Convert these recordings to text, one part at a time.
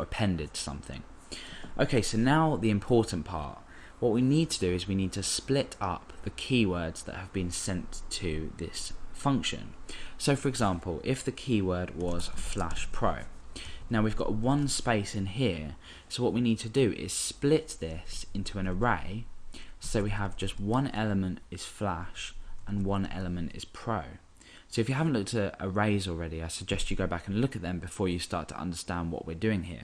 or appended to something. Okay, so now the important part. What we need to do is we need to split up the keywords that have been sent to this function. So for example, if the keyword was Flash Pro, now we've got one space in here, so what we need to do is split this into an array, so we have just one element is Flash and one element is Pro. So if you haven't looked at arrays already, I suggest you go back and look at them before you start to understand what we're doing here.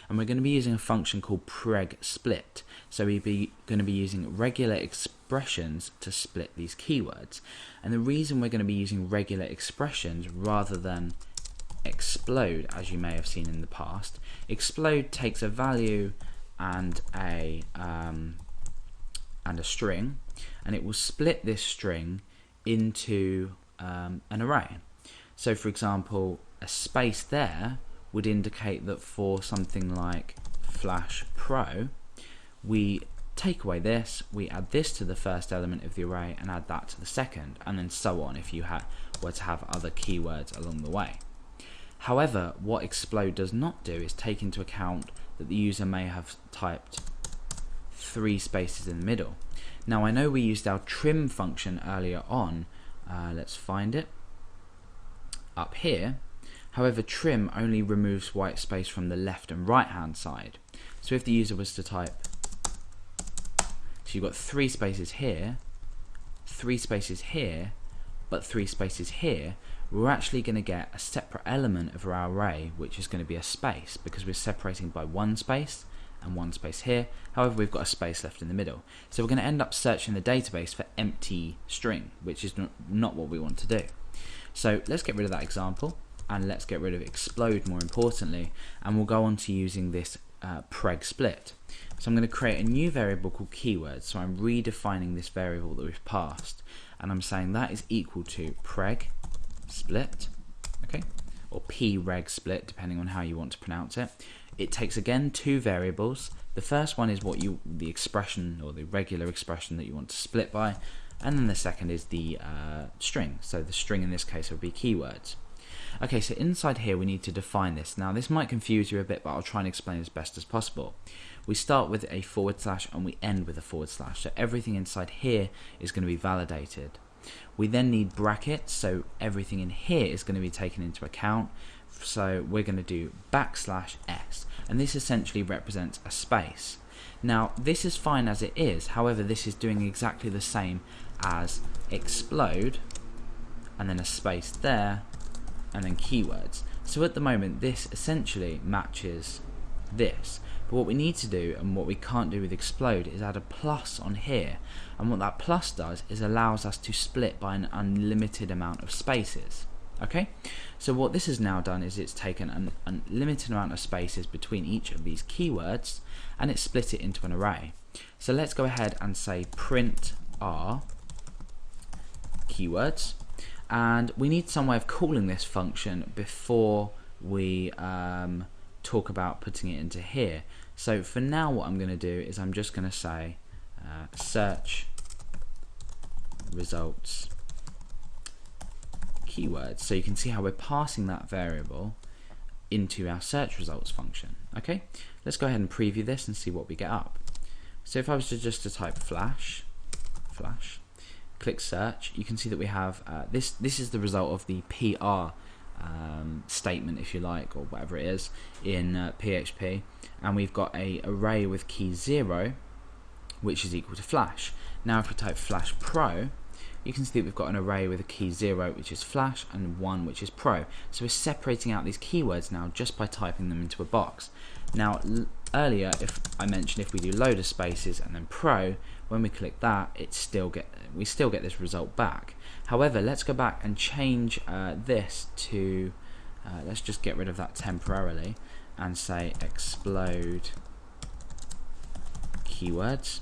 And we're going to be using a function called preg split. So we're going to be using regular expressions to split these keywords. And the reason we're going to be using regular expressions rather than explode, as you may have seen in the past, explode takes a value and a string, and it will split this string into an array. So for example, a space there would indicate that for something like Flash Pro, we take away this, we add this to the first element of the array and add that to the second, and then so on if you were to have other keywords along the way. However, what explode does not do is take into account that the user may have typed 3 spaces in the middle. Now I know we used our trim function earlier on. Let's find it up here. However, trim only removes white space from the left and right hand side. So if the user was to type, so you've got 3 spaces here, 3 spaces here, but 3 spaces here, we're actually going to get a separate element of our array, which is going to be a space, because we're separating by 1 space and 1 space here. However, we've got a space left in the middle. So we're going to end up searching the database for empty string, which is not what we want to do. So let's get rid of that example, and let's get rid of explode more importantly, and we'll go on to using this preg split. So I'm going to create a new variable called keyword. So I'm redefining this variable that we've passed, and I'm saying that is equal to preg split, okay, or preg split depending on how you want to pronounce it. It takes again 2 variables. The first one is the expression or the regular expression that you want to split by, and then the second is the string. So the string in this case would be keywords. Okay, so inside here we need to define this. Now this might confuse you a bit, but I'll try and explain as best as possible. We start with a / and we end with a /. So everything inside here is going to be validated. We then need brackets, so everything in here is going to be taken into account. So we're going to do \s, and this essentially represents a space. Now this is fine as it is, however this is doing exactly the same as explode, and then a space there, and then keywords. So at the moment this essentially matches this, but what we need to do, and what we can't do with explode, is add a plus on here, and what that plus does is allows us to split by an unlimited amount of spaces. Okay, so what this has now done is it's taken an unlimited amount of spaces between each of these keywords and it's split it into an array. So let's go ahead and say print r keywords, and we need some way of calling this function before we talk about putting it into here. So for now what I'm going to do is I'm just going to say search results keywords, so you can see how we're passing that variable into our search results function. Okay, let's go ahead and preview this and see what we get up. So if I was to type flash, click search, you can see that we have this is the result of the PR statement, if you like, or whatever it is in PHP, and we've got a array with key 0 which is equal to flash. Now if we type Flash Pro, you can see that we've got an array with a key 0 which is flash and 1 which is pro. So we're separating out these keywords now just by typing them into a box. Now earlier if I mentioned if we do load of spaces and then pro, when we click that we still get this result back. However, let's go back and change this to let's just get rid of that temporarily and say explode keywords,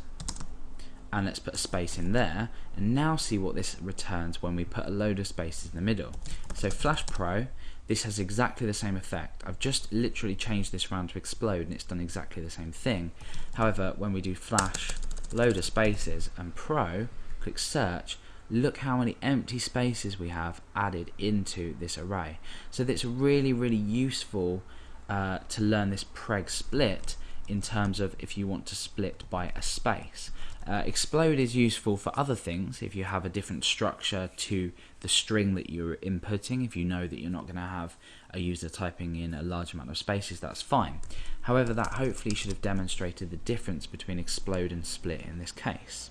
and let's put a space in there, and now see what this returns when we put a load of spaces in the middle. So Flash Pro, this has exactly the same effect. I've just literally changed this round to explode and it's done exactly the same thing. However, when we do Flash, load of spaces, and Pro, click search, look how many empty spaces we have added into this array. So that's a really, really useful to learn this preg split in terms of if you want to split by a space. Explode is useful for other things if you have a different structure to the string that you're inputting. If you know that you're not going to have a user typing in a large amount of spaces, that's fine. However, that hopefully should have demonstrated the difference between explode and split in this case.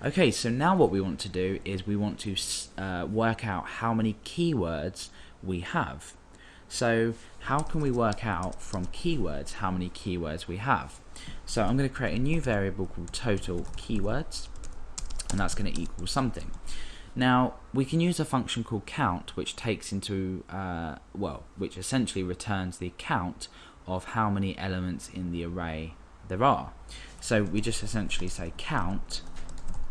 Okay, so now what we want to do is we want to work out how many keywords we have. So how can we work out from keywords how many keywords we have? So I'm going to create a new variable called total keywords, and that's going to equal something. Now we can use a function called count, which takes into which essentially returns the count of how many elements in the array there are. So we just essentially say count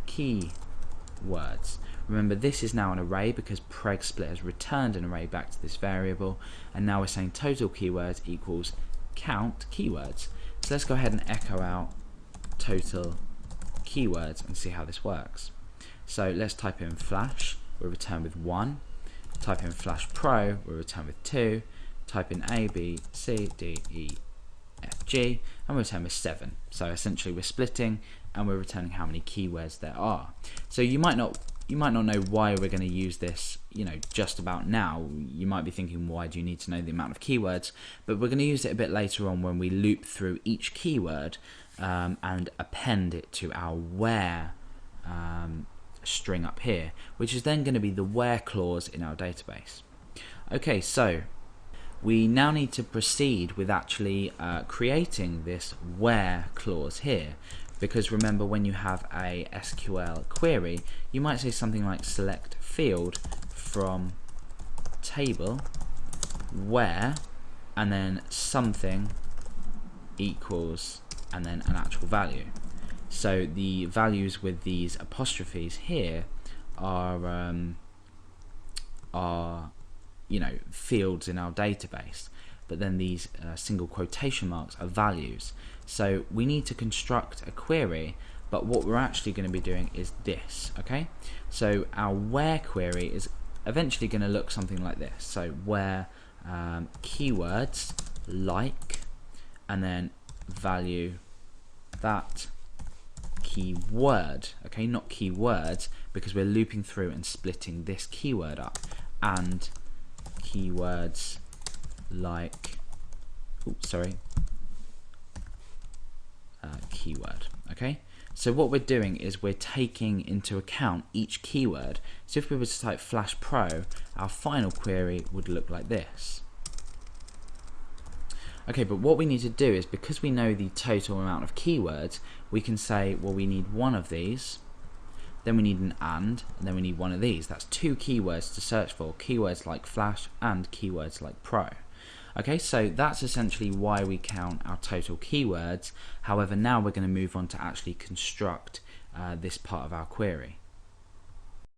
keywords. Remember, this is now an array because preg split has returned an array back to this variable, and now we're saying total keywords equals count keywords. So let's go ahead and echo out total keywords and see how this works. So let's type in flash, we'll return with 1. Type in flash pro, we'll return with 2. Type in A, B, C, D, E, F, G, and we'll return with 7. So essentially we're splitting and we're returning how many keywords there are. So you might not know why we're going to use this, just about now. You might be thinking, why do you need to know the amount of keywords? But we're going to use it a bit later on when we loop through each keyword and append it to our where string up here, which is then going to be the where clause in our database. Okay, so we now need to proceed with actually creating this where clause here. Because remember, when you have a SQL query, you might say something like select field from table where, and then something equals, and then an actual value. So the values with these apostrophes here are fields in our database, but then these single quotation marks are values. So we need to construct a query, but what we're actually going to be doing is this, okay? So our where query is eventually going to look something like this. So where keywords like, and then value that keyword, okay? Not keywords, because we're looping through and splitting this keyword up, and keywords like, keyword. Okay, so what we're doing is we're taking into account each keyword. So if we were to type flash pro, our final query would look like this. Okay, but what we need to do is, because we know the total amount of keywords, we can say, well, we need one of these, then we need an and then we need one of these. That's 2 keywords to search for, keywords like flash and keywords like pro. Okay, so that's essentially why we count our total keywords. However, now we're going to move on to actually construct this part of our query.